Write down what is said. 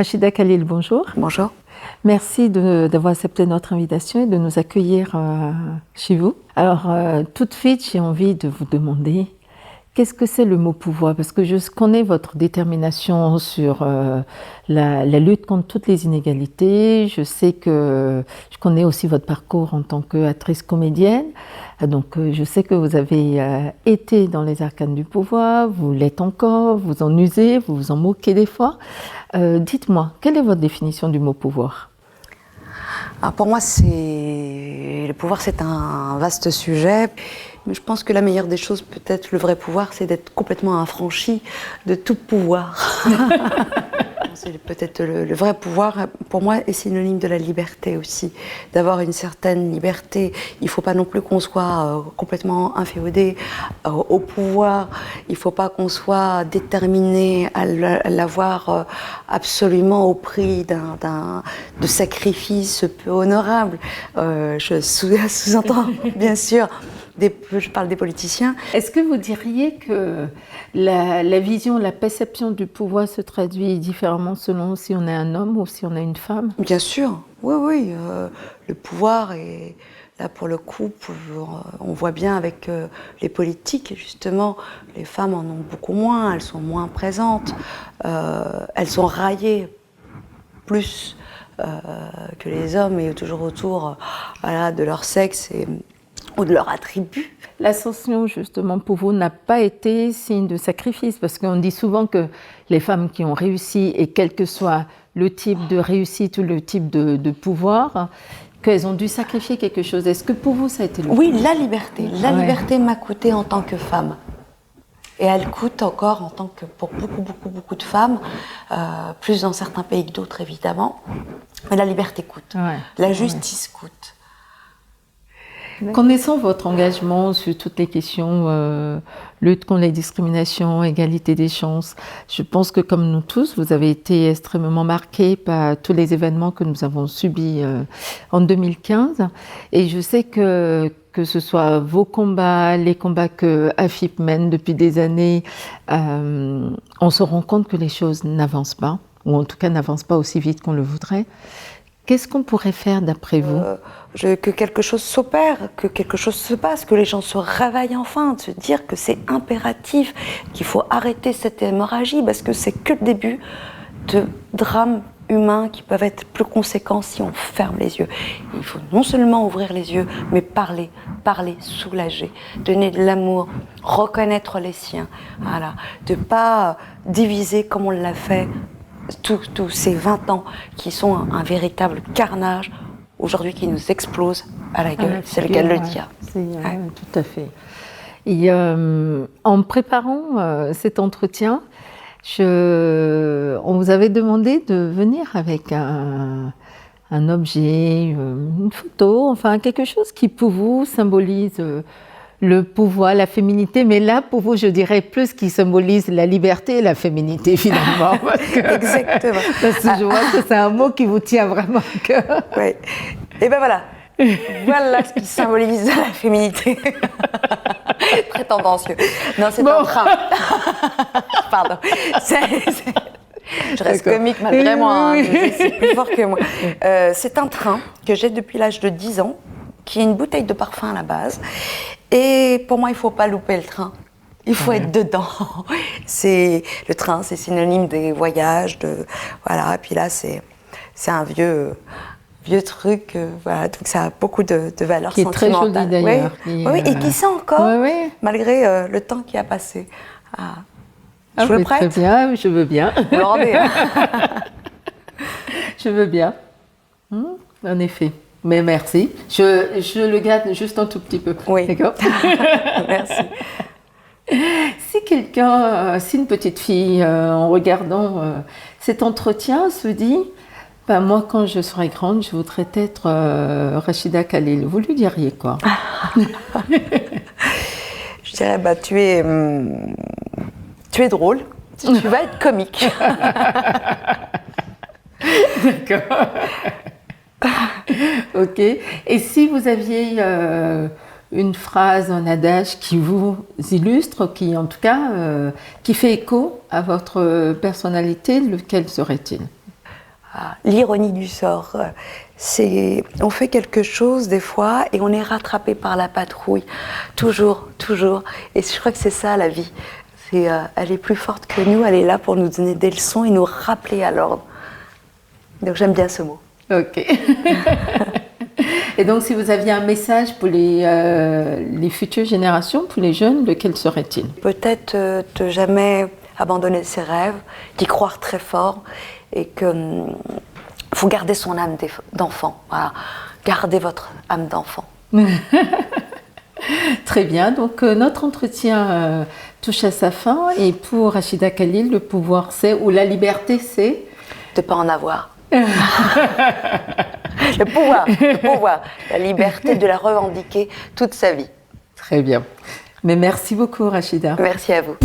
Rachida Khalil, bonjour. Bonjour. Merci d'avoir accepté notre invitation et de nous accueillir chez vous. Alors, tout de suite, j'ai envie de vous demander, qu'est-ce que c'est le mot pouvoir? Parce que je connais votre détermination sur la lutte contre toutes les inégalités. Je connais aussi votre parcours en tant qu'actrice comédienne. Donc, je sais que vous avez été dans les arcanes du pouvoir, vous l'êtes encore, vous en usez, vous vous en moquez des fois. Dites-moi, quelle est votre définition du mot pouvoir? Alors pour moi, le pouvoir, c'est un vaste sujet. Mais je pense que la meilleure des choses, peut-être le vrai pouvoir, c'est d'être complètement affranchi de tout pouvoir. C'est peut-être le vrai pouvoir, pour moi, est synonyme de la liberté aussi, d'avoir une certaine liberté. Il ne faut pas non plus qu'on soit complètement inféodé au pouvoir. Il ne faut pas qu'on soit déterminé à l'avoir absolument au prix de sacrifices peu honorables. Je sous-entends, bien sûr, je parle des politiciens. Est-ce que vous diriez que la vision, la perception du pouvoir se traduit différemment selon si on est un homme ou si on est une femme? Bien sûr, oui. Le pouvoir est là pour le coup, on voit bien avec les politiques, justement, les femmes en ont beaucoup moins, elles sont moins présentes, elles sont raillées plus que les hommes et toujours autour de leur sexe ou de leur attribut. L'ascension, justement, pour vous, n'a pas été signe de sacrifice, parce qu'on dit souvent que les femmes qui ont réussi, et quel que soit le type de réussite ou le type de pouvoir, qu'elles ont dû sacrifier quelque chose. Est-ce que pour vous, ça a été le cas? Oui, la liberté. La liberté m'a coûté en tant que femme. Et elle coûte encore en tant que pour beaucoup de femmes, plus dans certains pays que d'autres, évidemment. Mais la liberté coûte. La justice coûte. Connaissant votre engagement sur toutes les questions, lutte contre les discriminations, égalité des chances, je pense que comme nous tous, vous avez été extrêmement marqués par tous les événements que nous avons subis en 2015. Et je sais que ce soit vos combats, les combats que AFIP mène depuis des années, on se rend compte que les choses n'avancent pas, ou en tout cas n'avancent pas aussi vite qu'on le voudrait. Qu'est-ce qu'on pourrait faire d'après vous? Que quelque chose s'opère, que quelque chose se passe, que les gens se réveillent enfin, de se dire que c'est impératif, qu'il faut arrêter cette hémorragie, parce que c'est que le début de drames humains qui peuvent être plus conséquents si on ferme les yeux. Il faut non seulement ouvrir les yeux, mais parler, soulager, donner de l'amour, reconnaître les siens, voilà, de ne pas diviser comme on l'a fait tous ces 20 ans qui sont un véritable carnage, aujourd'hui qui nous explose à la gueule, c'est le cas de le dire. Tout à fait. Et en préparant cet entretien, on vous avait demandé de venir avec un objet, une photo, enfin quelque chose qui pour vous symbolise le pouvoir, la féminité, mais là, pour vous, je dirais plus qui symbolise la liberté et la féminité, finalement. Exactement. Parce que je vois que c'est un mot qui vous tient vraiment à cœur. Oui. Et ben voilà. Voilà ce qui symbolise la féminité. Très tendancieux. Non, c'est un train. Pardon. Je reste comique malgré moi, hein, c'est plus fort que moi. C'est un train que j'ai depuis l'âge de 10 ans, qui est une bouteille de parfum à la base. Et pour moi, il ne faut pas louper le train. Il faut être dedans. Le train, c'est synonyme des voyages, voilà. Et puis là, c'est un vieux truc, voilà. Donc ça a beaucoup de valeur qui sentimentale. Qui est très joli d'ailleurs. Oui, et qui sent encore, malgré le temps qui a passé. Je vous le prête? Très bien, je veux bien. Vous le rendez, hein? Je veux bien. En effet. Mais merci. Je le garde juste un tout petit peu. Oui. D'accord. Merci. Si une petite fille, en regardant cet entretien, se dit moi, quand je serai grande, je voudrais être Rachida Khalil, vous lui diriez quoi? Je dirais tu es drôle, tu vas être comique. D'accord. Ok. Et si vous aviez une phrase, un adage qui vous illustre, qui en tout cas qui fait écho à votre personnalité, lequel serait-il? l'ironie du sort. On fait quelque chose des fois et on est rattrapé par la patrouille, toujours, toujours. Et je crois que c'est ça la vie. Elle est plus forte que nous, elle est là pour nous donner des leçons et nous rappeler à l'ordre. Donc j'aime bien ce mot. Ok. Et donc si vous aviez un message pour les futures générations, pour les jeunes, lequel serait-il? Peut-être de jamais abandonner ses rêves, d'y croire très fort et que faut garder son âme d'enfant. Voilà. Gardez votre âme d'enfant. Très bien, donc notre entretien touche à sa fin et pour Rachida Khalil, le pouvoir c'est, ou la liberté c'est? De ne pas en avoir. Le pouvoir, la liberté de la revendiquer toute sa vie. Très bien. Mais merci beaucoup Rachida. Merci à vous.